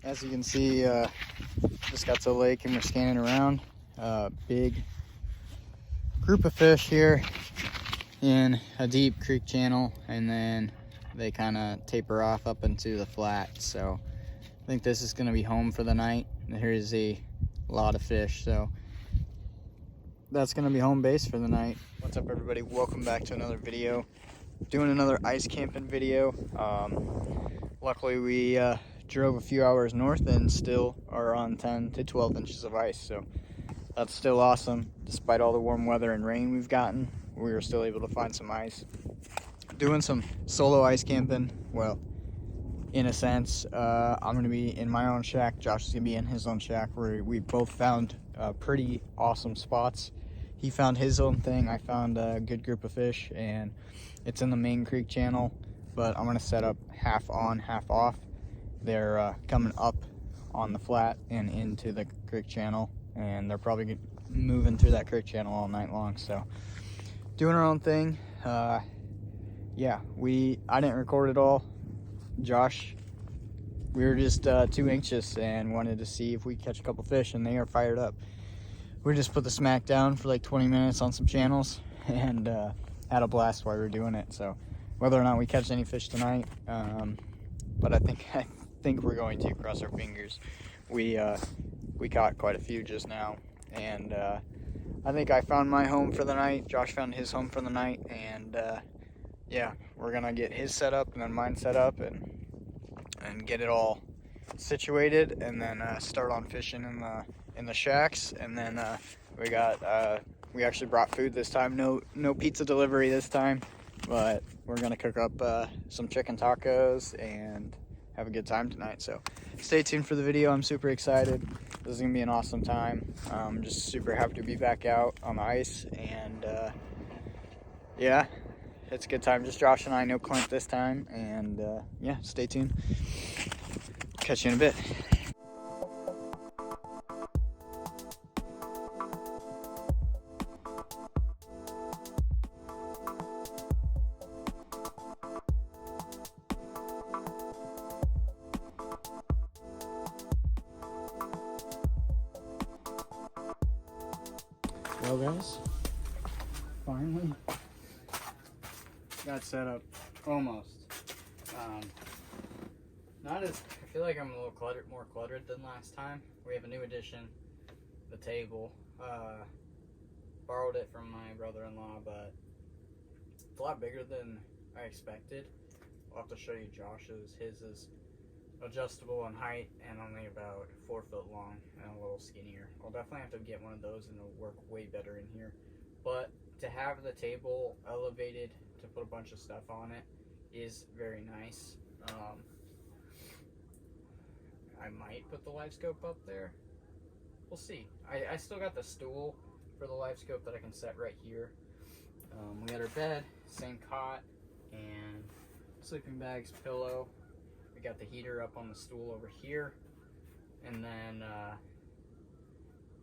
As you can see, just got to the lake and we're scanning around. Big group of fish here in a deep creek channel, and then they kind of taper off up into the flat. So I think this is going to be home for the night. Here's a lot of fish, so that's going to be home base for the night. What's up, everybody? Welcome back to another video. Doing another ice camping video. Luckily we drove a few hours north and still are on 10 to 12 inches of ice, so that's still awesome. Despite all the warm weather and rain we've gotten, we were still able to find some ice. Doing some solo ice camping. Well, in a sense, I'm going to be in my own shack. Josh is going to be in his own shack, where we both found pretty awesome spots. He found his own thing. I found a good group of fish, and it's in the main creek channel, but I'm going to set up half on, half off. They're coming up on the flat and into the creek channel, and they're probably moving through that creek channel all night long. So doing our own thing. Yeah, I didn't record it all. Josh, we were just too anxious and wanted to see if we could catch a couple fish, and they are fired up. We just put the smack down for like 20 minutes on some channels and had a blast while we were doing it. So whether or not we catch any fish tonight, but I think we're going to, cross our fingers. We caught quite a few just now, and I think I found my home for the night. Josh found his home for the night, and yeah, we're gonna get his set up and then mine set up and get it all situated, and then start on fishing in the shacks. And then we actually brought food this time. No pizza delivery this time, but we're gonna cook up some chicken tacos and have a good time tonight. So stay tuned for the video. I'm super excited. This is gonna be an awesome time. I'm just super happy to be back out on the ice, and yeah, it's a good time. Just Josh and I, no Clint this time, and yeah, stay tuned. Catch you in a bit. Well, guys, finally got set up, almost. I feel like I'm a little more cluttered than last time. We have a new addition, the table. Borrowed it from my brother-in-law, but it's a lot bigger than I expected. I'll have to show you Josh's. His is adjustable in height and only about 4 foot long and a little skinnier. I'll definitely have to get one of those, and it'll work way better in here. But to have the table elevated to put a bunch of stuff on it is very nice. I might put the live scope up there. We'll see. I still got the stool for the live scope that I can set right here. We got our bed, same cot, and sleeping bags, pillow. We got the heater up on the stool over here, and then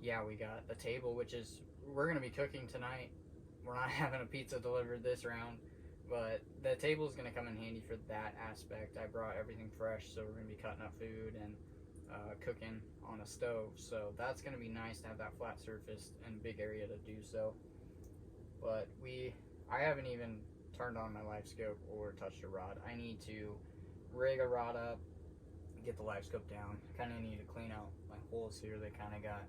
yeah, we got the table, which is, we're gonna be cooking tonight. We're not having a pizza delivered this round, but the table is gonna come in handy for that aspect. I brought everything fresh, so we're gonna be cutting up food and cooking on a stove, so that's gonna be nice to have that flat surface and big area to do so. But I haven't even turned on my live scope or touched a rod. I need to rig a rod up, get the live scope down. I kind of need to clean out my holes here. They kind of got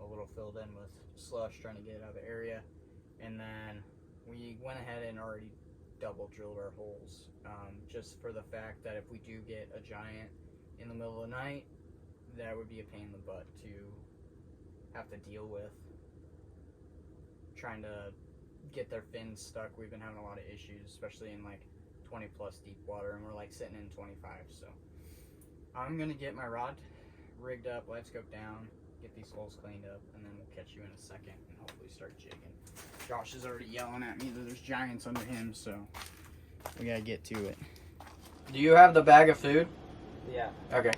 a little filled in with slush, trying to get it out of the area. And then we went ahead and already double drilled our holes, just for the fact that if we do get a giant in the middle of the night, that would be a pain in the butt to have to deal with, trying to get their fins stuck. We've been having a lot of issues, especially in like 20 plus deep water, and we're like sitting in 25. So I'm gonna get my rod rigged up, live scope down, get these holes cleaned up, and then we'll catch you in a second and hopefully start jigging. Josh is already yelling at me that there's giants under him, so we gotta get to it. Do you have the bag of food? Yeah. Okay.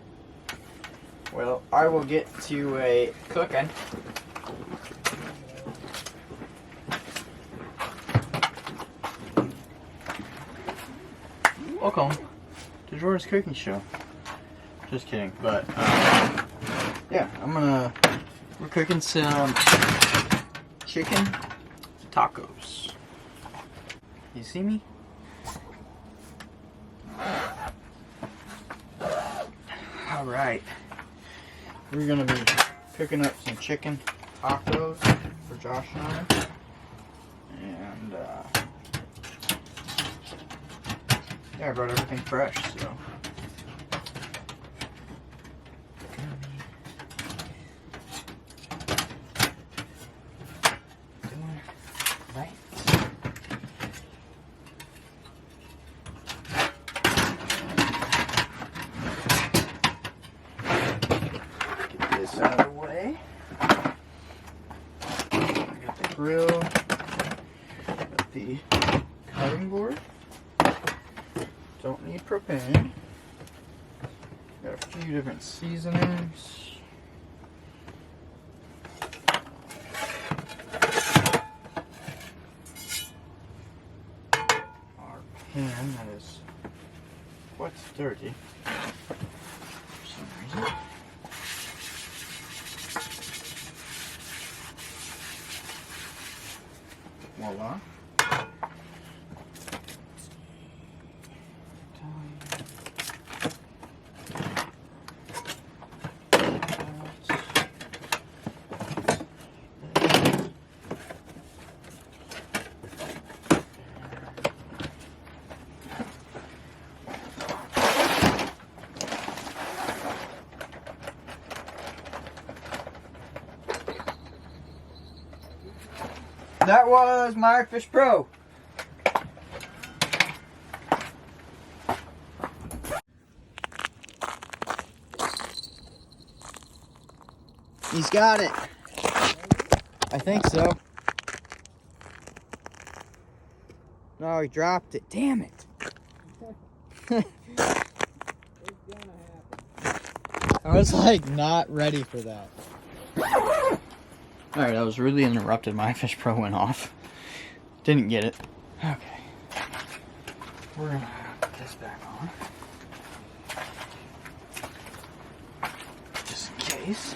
Well, I will get to a cooking. Welcome to Jordan's Cooking Show. Just kidding. But yeah, we're cooking some chicken tacos. You see me? All right. We're gonna be cooking up some chicken tacos for Josh and I. And yeah, I brought everything fresh, so. Right. Get this out of the way. I got the grill, got the cutting board. Don't need propane. Got a few different seasonings. Pan that is quite dirty for some reason. Voila. That was my Fish Pro. He's got it. I think so. No, he dropped it. Damn it. I was like not ready for that. Alright, I was really interrupted. My Fish Pro went off. Didn't get it. Okay. We're gonna put this back on. Just in case.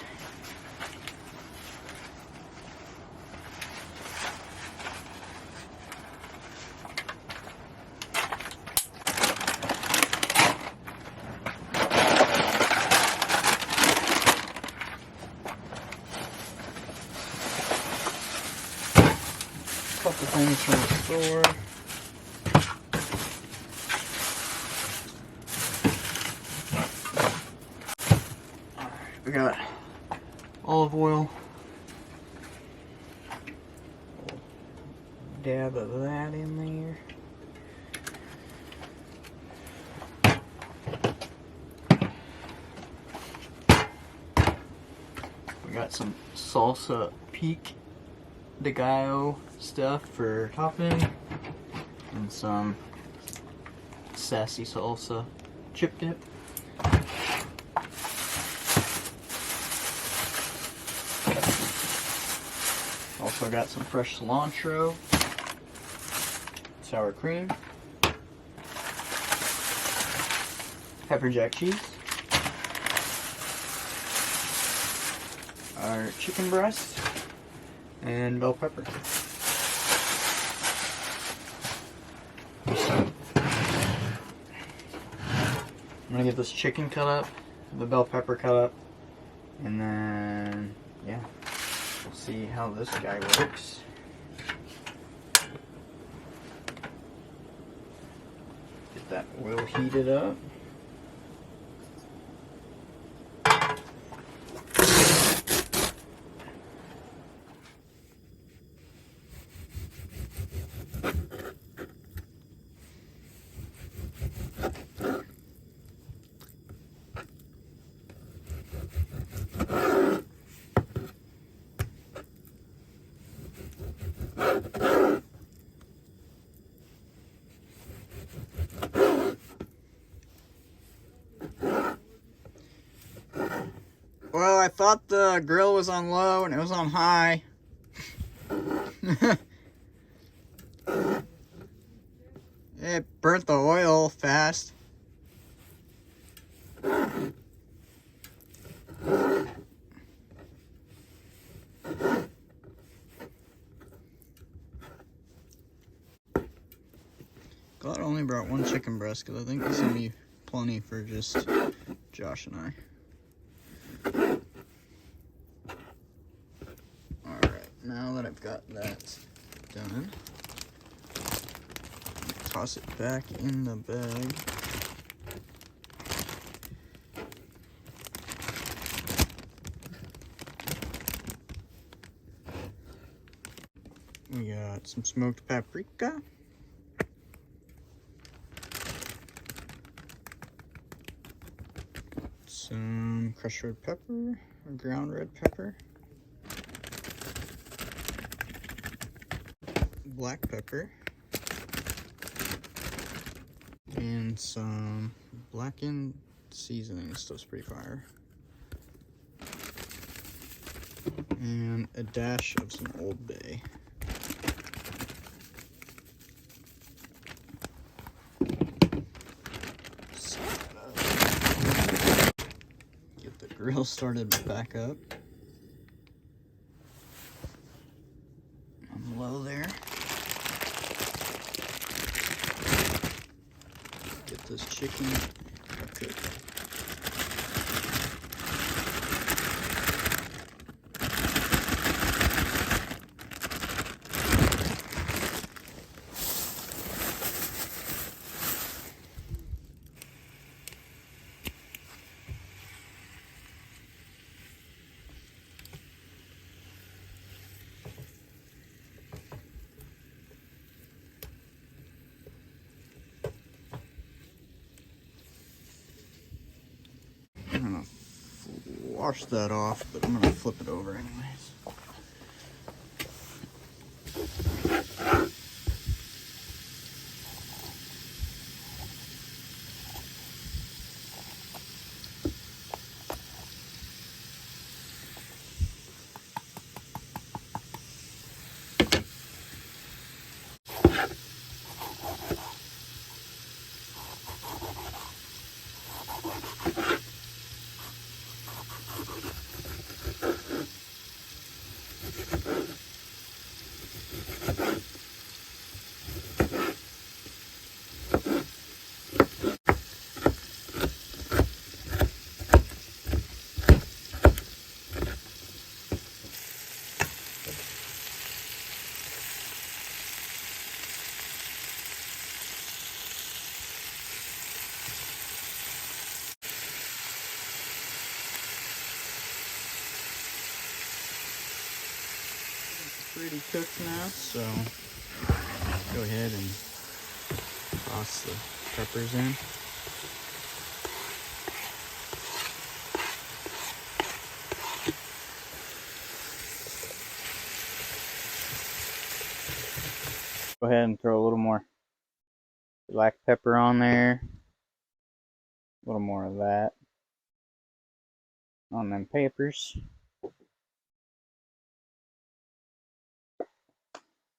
Couple things from the store. Alright, we got olive oil. Dab of that in there. We got some salsa peak de gallo stuff for topping, and some sassy salsa chip dip. Also got some fresh cilantro, sour cream, pepper jack cheese, our chicken breast, and bell pepper. I'm gonna get this chicken cut up, the bell pepper cut up, and then, yeah, we'll see how this guy works. Get that oil heated up. Well, I thought the grill was on low and it was on high. It burnt the oil fast. only brought one chicken breast because I think this will be plenty for just Josh and I. Alright, now that I've got that done, toss it back in the bag. We got some smoked paprika. Some crushed red pepper, or ground red pepper. Black pepper. And some blackened seasoning. This stuff's pretty fire. And a dash of some Old Bay. Get the grill started back up. On low there. Get this chicken cooked. I'm gonna wash that off, but I'm gonna flip it over anyways. Pretty cooked now, so go ahead and toss the peppers in. Go ahead and throw a little more black pepper on there. A little more of that on them peppers.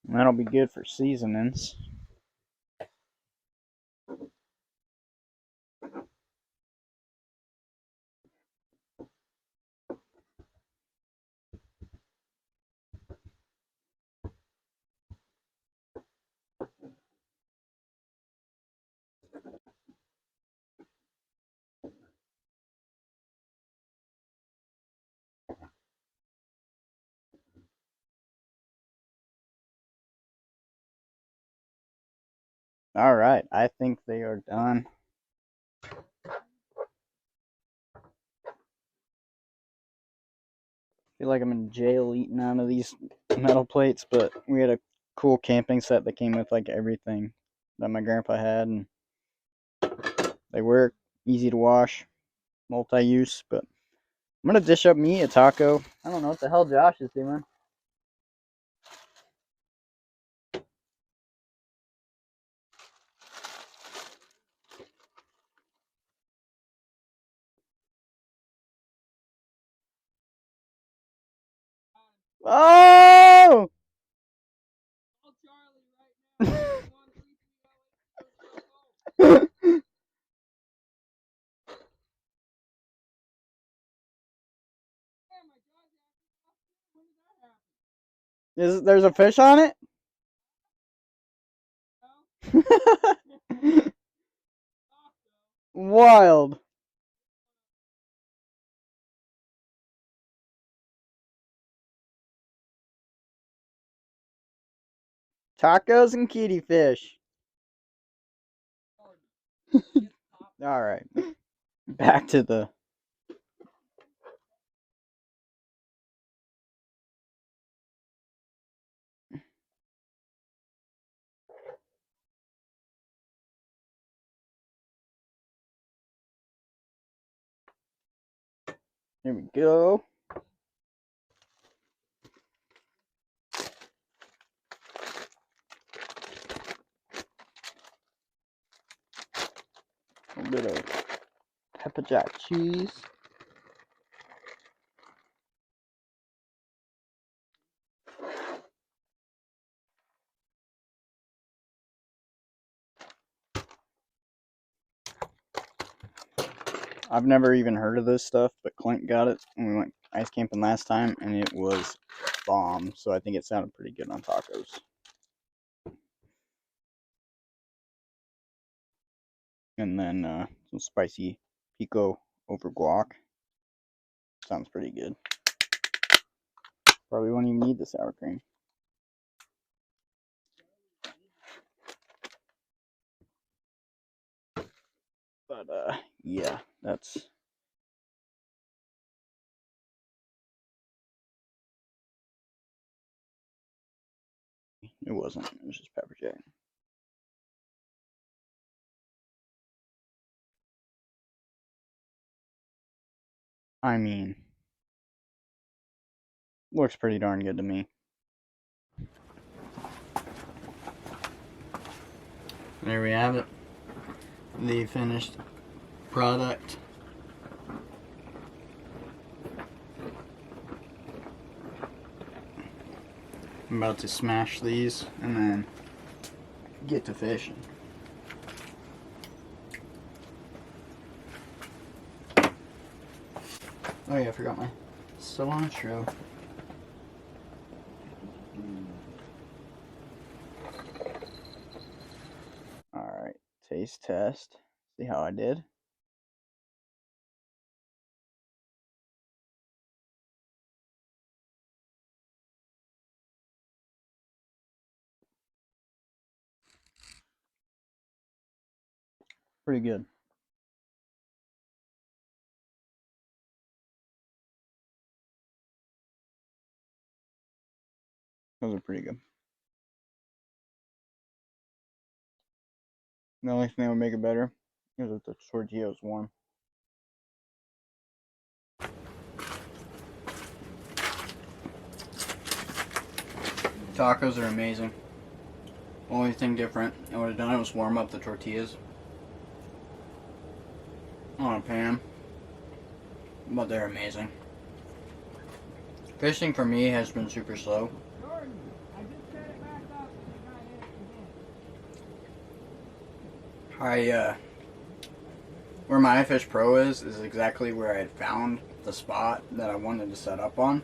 And that'll be good for seasonings. All right, I think they are done. Feel like I'm in jail eating out of these metal plates, but we had a cool camping set that came with like everything that my grandpa had, and they work, easy to wash, multi-use. But I'm gonna dish up me a taco. I don't know what the hell Josh is doing. Oh! There's a fish on it? Wild. Tacos and kitty fish. All right. Back to the. Here we go. A little bit of pepper jack cheese. I've never even heard of this stuff, but Clint got it when we went ice camping last time, and it was bomb. So I think it sounded pretty good on tacos. And then some spicy pico over guac. Sounds pretty good. Probably won't even need the sour cream. But yeah, that's. It wasn't. It was just pepper jack. I mean, looks pretty darn good to me. There we have it. The finished product. I'm about to smash these and then get to fishing. Oh yeah, I forgot my cilantro. Alright, taste test. See how I did. Pretty good. Those are pretty good. The only thing that would make it better is if the tortilla was warm. Tacos are amazing. Only thing different I would have done was warm up the tortillas on a pan. But they're amazing. Fishing for me has been super slow. Where my iFish Pro is exactly where I had found the spot that I wanted to set up on,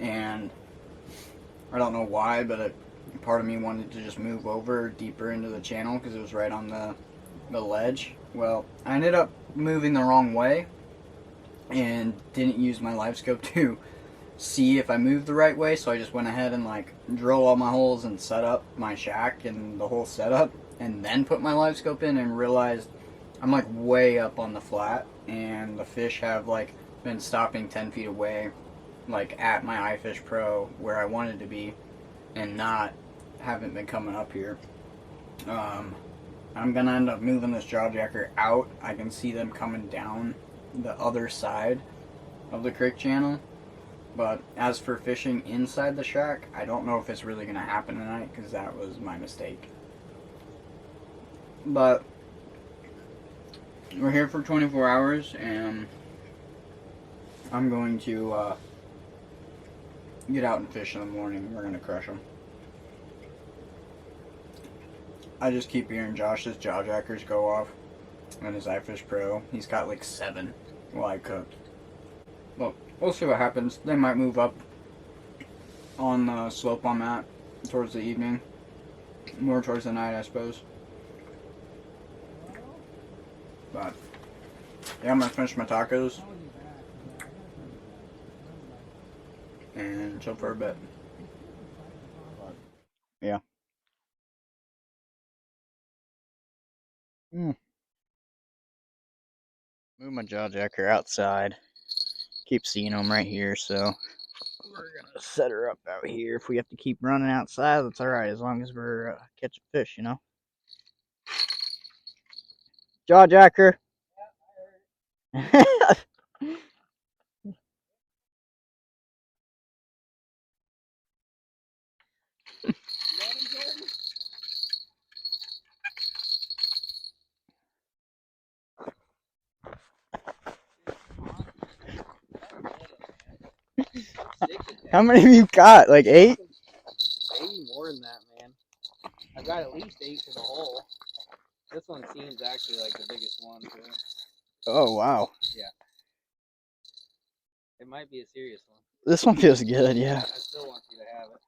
and I don't know why, but part of me wanted to just move over deeper into the channel because it was right on the ledge. Well, I ended up moving the wrong way and didn't use my live scope to see if I moved the right way, so I just went ahead and like drilled all my holes and set up my shack and the whole setup, and then put my live scope in and realized I'm like way up on the flat, and the fish have like been stopping 10 feet away, like at my iFish Pro where I wanted to be, and haven't been coming up here. I'm gonna end up moving this jawjacker out. I can see them coming down the other side of the creek channel. But as for fishing inside the shack, I don't know if it's really going to happen tonight because that was my mistake. But we're here for 24 hours and I'm going to get out and fish in the morning. We're going to crush them. I just keep hearing Josh's jawjackers go off on his iFish Pro. He's got like 7 while I cook. Well, we'll see what happens. They might move up on the slope I'm at towards the evening. More towards the night, I suppose. But yeah, I'm gonna finish my tacos and chill for a bit. But, yeah. Move my jaw jacker outside. Keep seeing them right here, so we're gonna set her up out here. If we have to keep running outside, that's all right, as long as we're catching fish, you know. Jaw jacker. How many have you got? Like 8? Maybe more than that, man. I've got at least 8 to the hole. This one seems actually like the biggest one, too. Oh, wow. Yeah. It might be a serious one. This one feels good, yeah. I still want you to have it.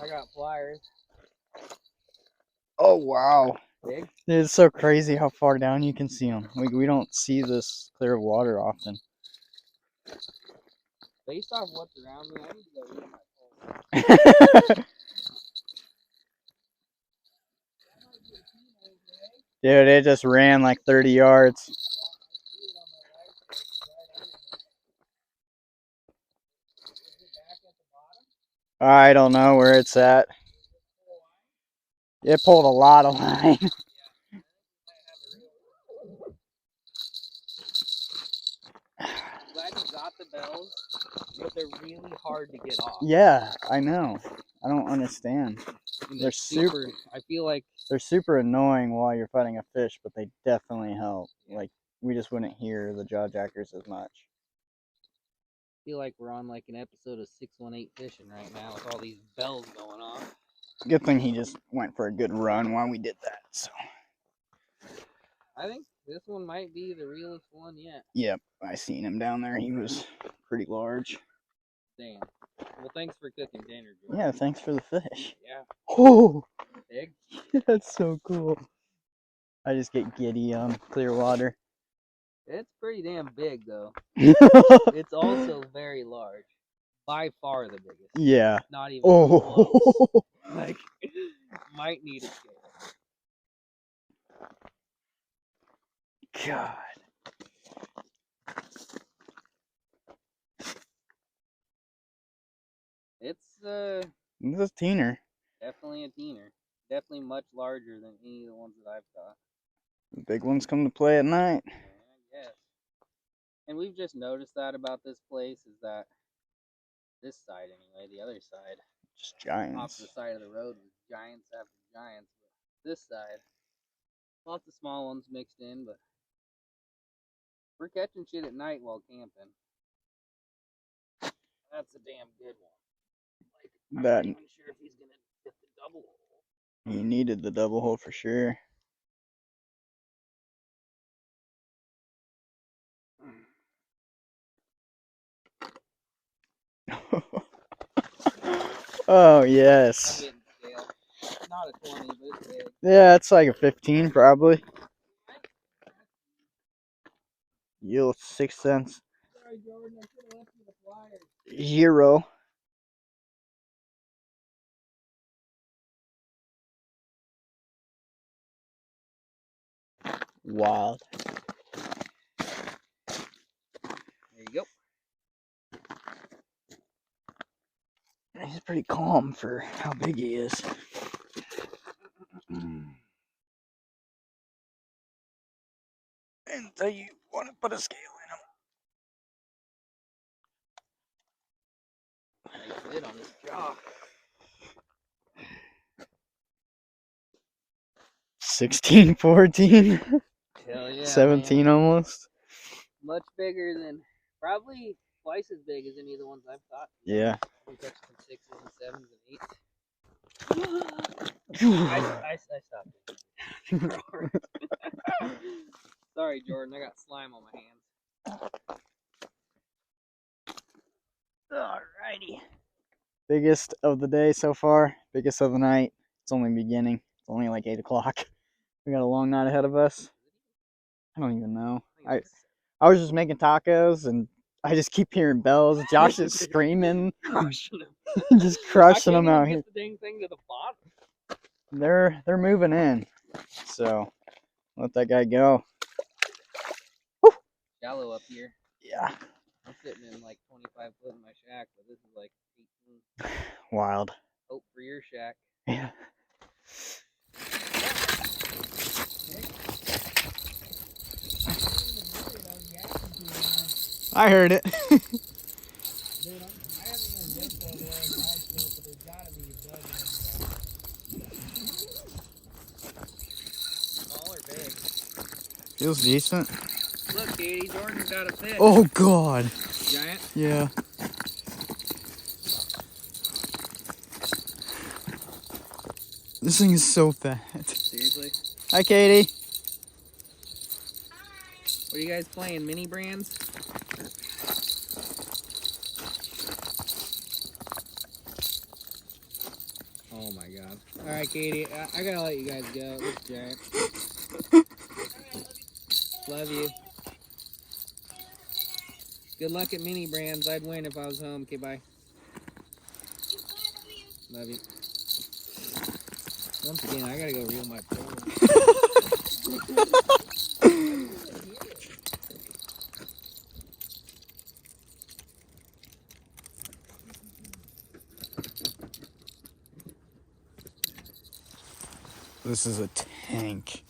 I got pliers. Oh, wow. Big? It's so crazy how far down you can see them. We don't see this clear water often. Based off what's around me, I need to go read my phone. Dude, it just ran like 30 yards. I don't know where it's at. It pulled a lot of line. Glad you got the bells, but they're really hard to get off. Yeah, I know. I don't understand. They're super. I feel like they're super annoying while you're fighting a fish, but they definitely help. Like we just wouldn't hear the jaw jackers as much. I feel like we're on like an episode of 618 Fishing right now with all these bells going off. Good thing he just went for a good run while we did that. So I think this one might be the realest one yet. Yep, I seen him down there. He was pretty large. Damn. Well, thanks for cooking dinner, Jor. Yeah, thanks for the fish. Yeah. Oh, Big? that's so cool. I just get giddy on clear water. It's pretty damn big, though. It's also very large. By far the biggest. Yeah. Not even Oh. close. Like, might need a scale. God. It's This is a teener. definitely a teener. Definitely much larger than any of the ones that I've caught. The big ones come to play at night. Yeah, I guess. And we've just noticed that about this place is that this side anyway, the other side, Just giants. off the side of the road was giants after giants. But this side, lots of small ones mixed in, but we're catching shit at night while camping. That's a damn good one. Like, I'm not even sure if he's gonna hit the double hole. He needed the double hole for sure. Oh, yes. I'm getting scale. Not a 20, but it's big. Yeah, it's like a 15 probably. Yield 6 cents. Sorry, Jordan, I should have left you the flyers. 0. Wild. There you go. He's pretty calm for how big he is. Until you want to put a scale in him. Nice lid on his jaw. 16, 14. Hell yeah, 17 man. almost. Much bigger than, probably twice as big as any of the ones I've caught. Yeah. We catch some 6s and 7s and 8s. I stopped. Sorry, Jordan. I got slime on my hands. Alrighty. Biggest of the day so far. Biggest of the night. It's only beginning. It's only like 8 o'clock. We got a long night ahead of us. I don't even know. I think it's I was just making tacos and I just keep hearing bells. Josh is screaming, crushing them. just crushing them out I here. can't even get the dang thing to the bottom. They're moving in, so let that guy go. Shallow up here. Yeah, I'm sitting in like 25 foot in my shack, but this is like 18. wild. Hope for your shack. Yeah. I heard it. Dude, I haven't even looked over there in live scope, but there's gotta be a bug in there. Small or big? Feels decent. Look, Katie, Jordan's got a fish. Oh God. Giant? Yeah. This thing is so fat. Seriously? Hi, Katie. What are you guys playing? Mini brands? Oh my god. Alright, Katie, I gotta let you guys go. It's giant. Love you. Good luck at mini brands. I'd win if I was home. Okay, bye. Love you. Once again, I gotta go reel my pole. This is a tank.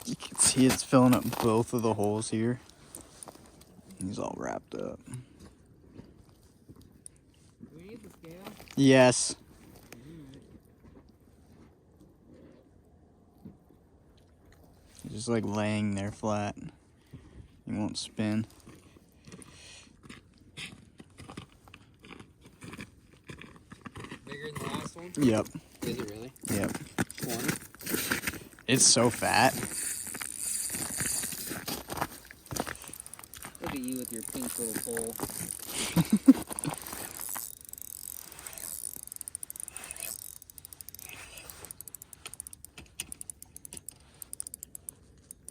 You can see it's filling up both of the holes here. He's all wrapped up. Do we need the scale? Yes. He's just like laying there flat. He won't spin. Bigger than the last one? Yep. Is it really? Yep. 20? It's so fat. Look at you with your pink little pole.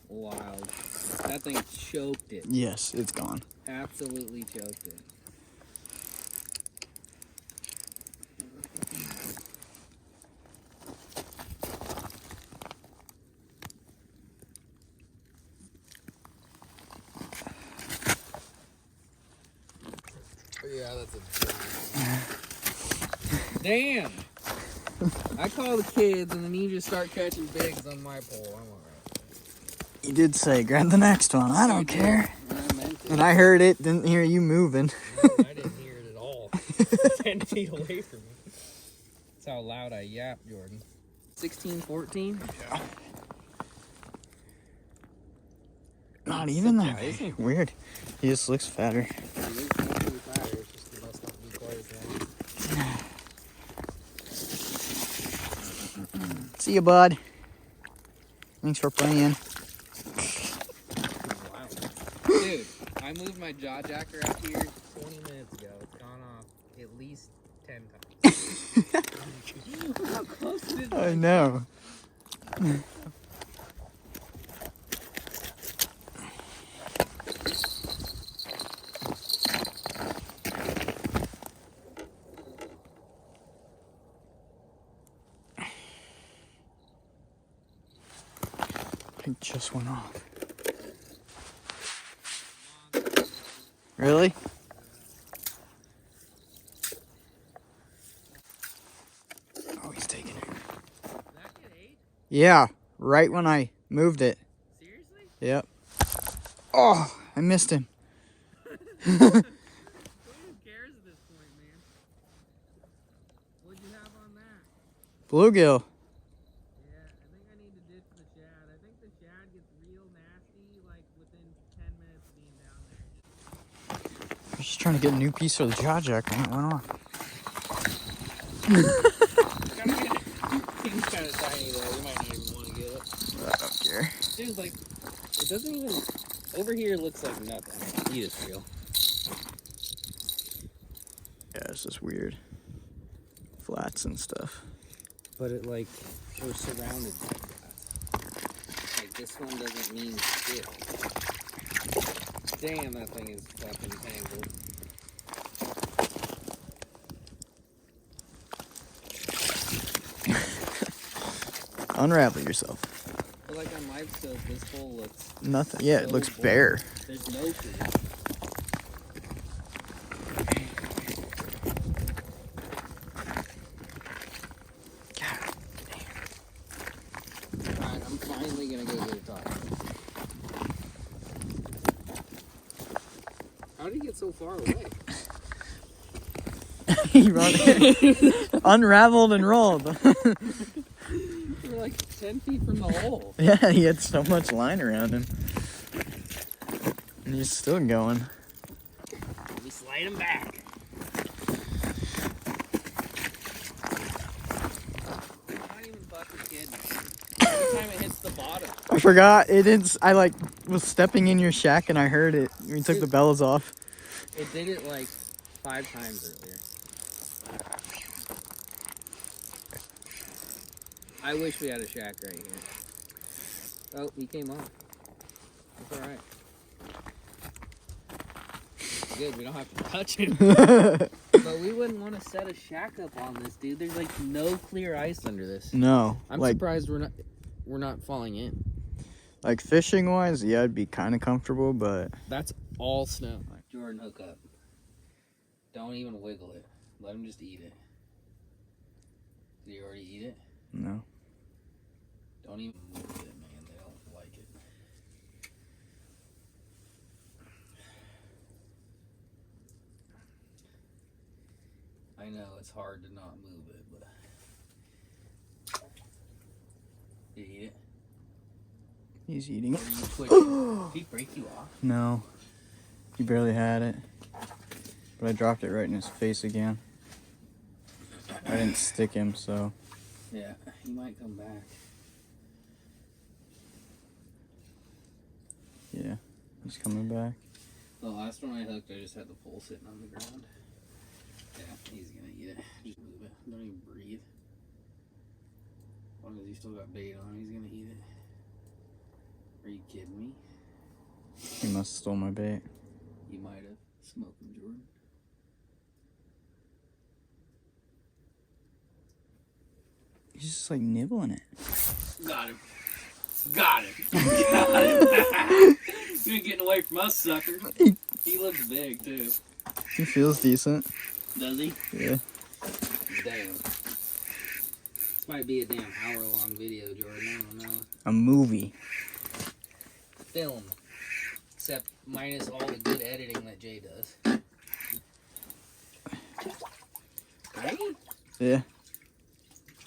Wow. That thing choked it. Yes, it's gone. Absolutely choked it. Oh, yeah, that's a giant. Damn! I call the kids and then you just start catching bigs on my pole. I'm alright. You did say grab the next one. I don't care. I meant it. And I heard it, didn't hear you moving. No, I didn't hear it at all. 10 feet away from me. That's how loud I yap, Jordan. 16, 14? Yeah. Not even Such that a- isn't he? big. Weird. He just looks fatter. See you, bud. Thanks for playing. Wow. Dude, I moved my jaw jacker out here 20 minutes ago. It's gone off at least 10 times. How close it is? I know. It just went off. Really? Oh, he's taking it. Did that get 8? Yeah, right when I moved it. Seriously? Yep. Oh, I missed him. Who cares at this point, man? What'd you have on that? Bluegill. Yeah, I think I need to ditch the shad. I think the shad gets real nasty, like, within 10 minutes of being down there. I was just trying to get a new piece of the jaw jack and it went off. It's kind of tiny, though. We might not even want to get it. I don't care. Dude, like, it doesn't even... Over here looks like nothing. You just feel. Yeah, it's just weird. Flats and stuff. But it, like, we're surrounded by grass. Like, This one doesn't mean shit. Damn, that thing is fucking tangled. Unravel yourself. But like on live scope, this hole looks Nothing. Yeah, it so looks full. bare. There's no food. Alright, I'm finally gonna go get a taco. How did he get so far away? He run it. Unraveled and rolled. We're like 10 feet from the hole. Yeah, he had so much line around him. And he's still going. Let me slide him back. I'm not even fucking kidding. Every time it hits the bottom. I forgot. It didn't. I like was stepping in your shack and I heard it. We took the bellows off. It did it like 5 times earlier. I wish we had a shack right here. Oh, he came off. That's alright. Good, we don't have to touch him. But we wouldn't want to set a shack up on this, dude. There's like no clear ice under this. No. I'm like, surprised we're not falling in. Like fishing wise, yeah, I'd be kind of comfortable, but That's all snow. Jordan, hook up. Don't even wiggle it. Let him just eat it. Did he already eat it? no. Don't even move it, man. They don't like it. I know it's hard to not move it, but did he eat it? He's eating it. Or you twitch it? Did he break you off? No. He barely had it. But I dropped it right in his face again. I didn't stick him, so. Yeah, he might come back. Yeah, he's coming back. The last one I hooked, I just had the pole sitting on the ground. Yeah, he's gonna eat it. Just move it. Don't even breathe. As long as you still got bait on, he's gonna eat it. Are you kidding me? He must have stole my bait. You might have. Smoked him, Jordan. He's just like nibbling it. Got him. Got him. Got him. You ain't getting away from us, sucker. He looks big, too. He feels decent. Does he? Yeah. Damn. This might be a damn hour-long video, Jordan. I don't know. A movie. Film. Except minus all the good editing that Jay does. Right? Yeah.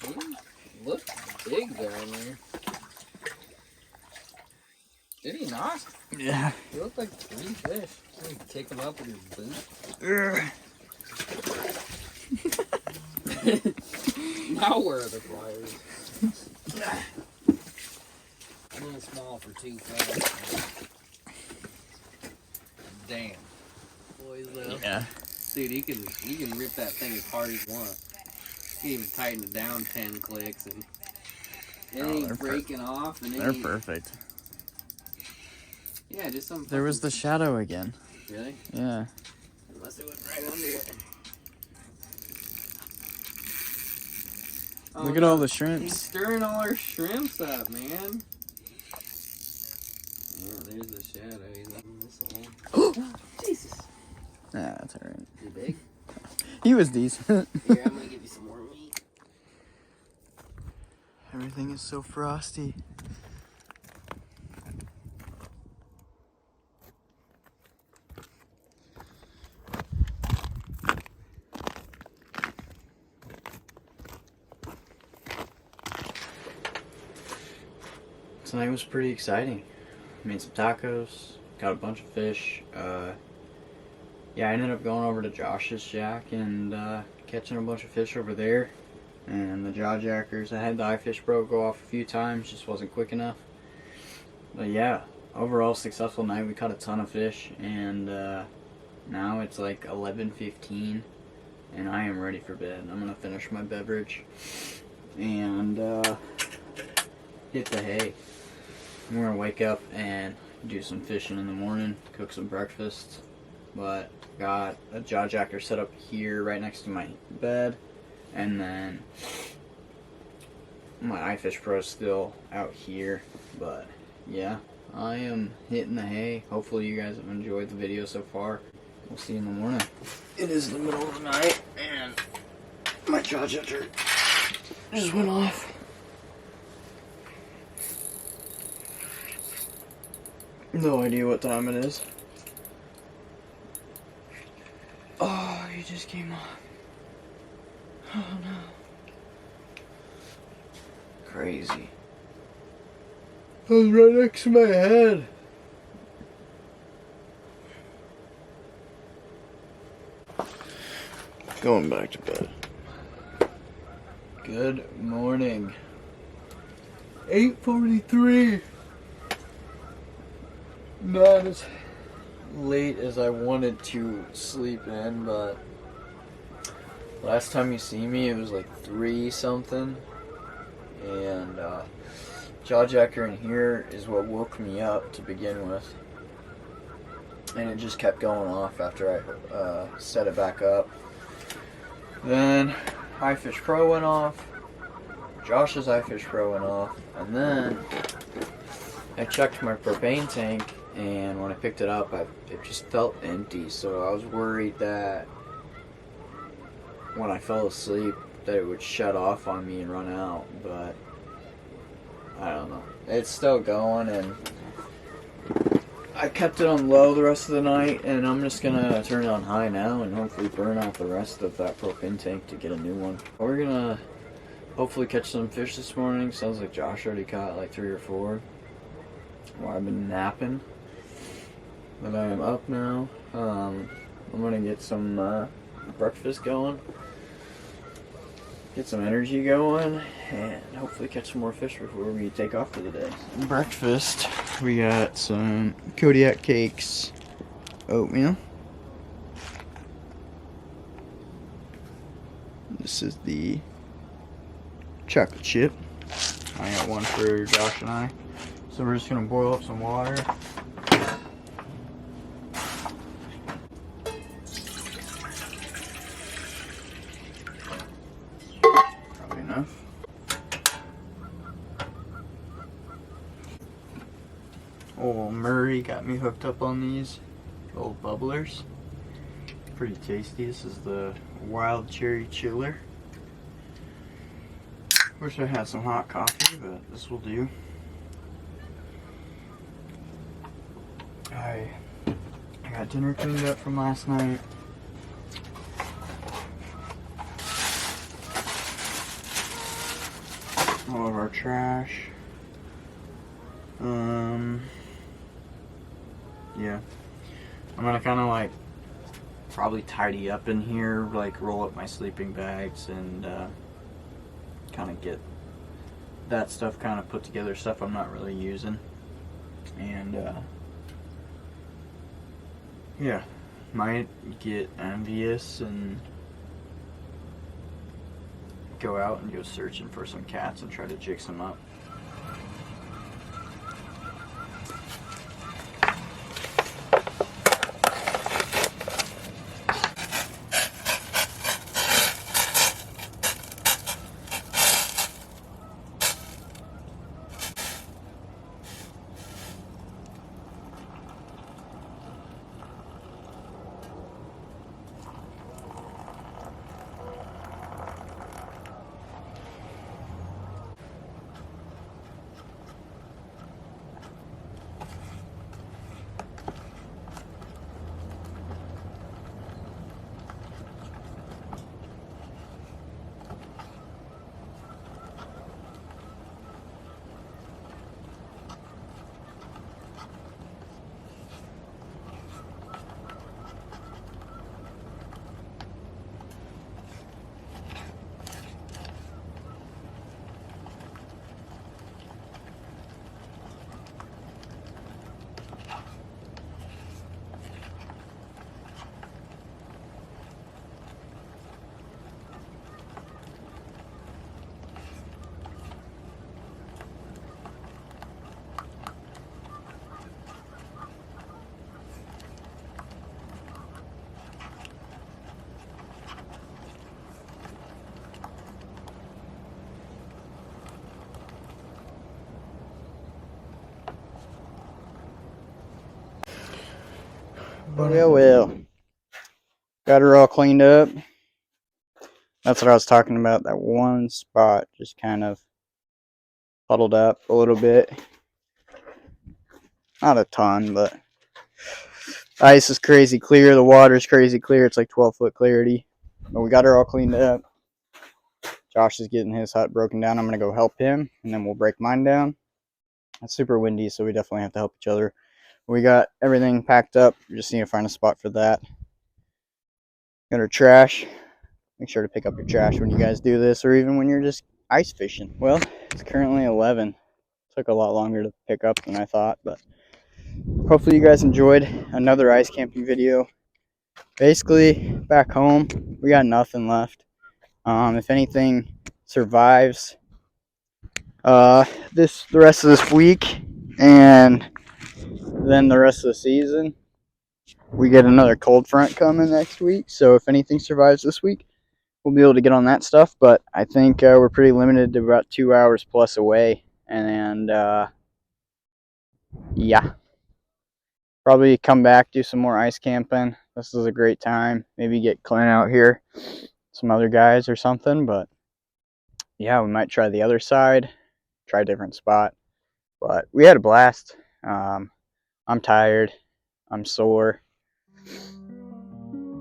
He looked big down there. Did he not? Yeah. He looked like 3 fish. You kick him up with your boot. Now where are the pliers? A little small for 2 fish. Damn. Boys though. Yeah. Dude, you can rip that thing as hard as you want. You can even tighten it down 10 clicks and it ain't breaking off. And They're perfect. Yeah, just some. There was the shadow again. Really? Yeah. Unless it went right under it. Look at all the He's shrimps. stirring all our shrimps up, man. Oh, there's the shadow. He's in this hole. Jesus. Nah, that's alright. Is he big? He was decent. Here, I'm gonna give you some more meat. Everything is so frosty. Tonight was pretty exciting. Made some tacos, got a bunch of fish. Yeah, I ended up going over to Josh's shack and catching a bunch of fish over there. And the jaw jackers, I had the eyefish bro go off a few times, just wasn't quick enough. But yeah, overall successful night. We caught a ton of fish, and now it's like 11:15, and I am ready for bed. I'm gonna finish my beverage and hit the hay. we're gonna wake up and do some fishing in the morning, cook some breakfast. But got a jaw jacker set up here right next to my bed, and then my iFish Pro is still out here. But yeah, I am hitting the hay. Hopefully you guys have enjoyed the video so far. We'll see you in the morning. It is the middle of the night and my jaw jacker just went off. No idea what time it is. Oh, he just came off. Oh no. Crazy. That was right next to my head. Going back to bed. Good morning. 8:43. Not as late as I wanted to sleep in, but last time you see me it was like 3 something, and jaw jacker in here is what woke me up to begin with, and it just kept going off after I set it back up. Then iFish Pro went off, Josh's iFish Pro went off, and then I checked my propane tank, and when I picked it up, it just felt empty. So I was worried that when I fell asleep that it would shut off on me and run out, but I don't know. It's still going, and I kept it on low the rest of the night, and I'm just gonna turn it on high now and hopefully burn out the rest of that propane tank to get a new one. We're gonna hopefully catch some fish this morning. Sounds like Josh already caught like 3 or 4 while I've been napping. But I am up now. I'm gonna get some breakfast going, get some energy going, and hopefully catch some more fish before we take off for the day. Breakfast, we got some Kodiak cakes, oatmeal. This is the chocolate chip. I got one for Josh and I. So we're just gonna boil up some water. Probably enough. Old Murray got me hooked up on these old bubblers. Pretty tasty. This is the wild cherry chiller. Wish I had some hot coffee, but this will do. I got dinner cleaned up from last night. All of our trash. Yeah. I'm gonna kind of like probably tidy up in here, like roll up my sleeping bags and kind of get that stuff kind of put together, stuff I'm not really using. And yeah, might get envious and go out and go searching for some cats and try to jig some up. Well. Got her all cleaned up. That's what I was talking about. That one spot just kind of puddled up a little bit. Not a ton, but the ice is crazy clear. The water's crazy clear. It's like 12-foot clarity. But we got her all cleaned up. Josh is getting his hut broken down. I'm going to go help him, and then we'll break mine down. It's super windy, so we definitely have to help each other. We got everything packed up. We just need to find a spot for that. Got our trash. Make sure to pick up your trash when you guys do this, or even when you're just ice fishing. Well, it's currently 11. Took a lot longer to pick up than I thought, but hopefully you guys enjoyed another ice camping video. Basically, back home, we got nothing left. If anything survives the rest of this week, and then the rest of the season, we get another cold front coming next week. So if anything survives this week, we'll be able to get on that stuff. But I think we're pretty limited to about 2 hours plus away, and yeah, probably come back, do some more ice camping. This is a great time. Maybe get Clint out here, some other guys or something. But yeah, we might try the other side, try a different spot. But we had a blast. I'm tired. I'm sore.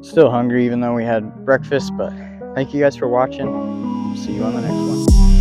Still hungry even though we had breakfast. But thank you guys for watching. See you on the next one.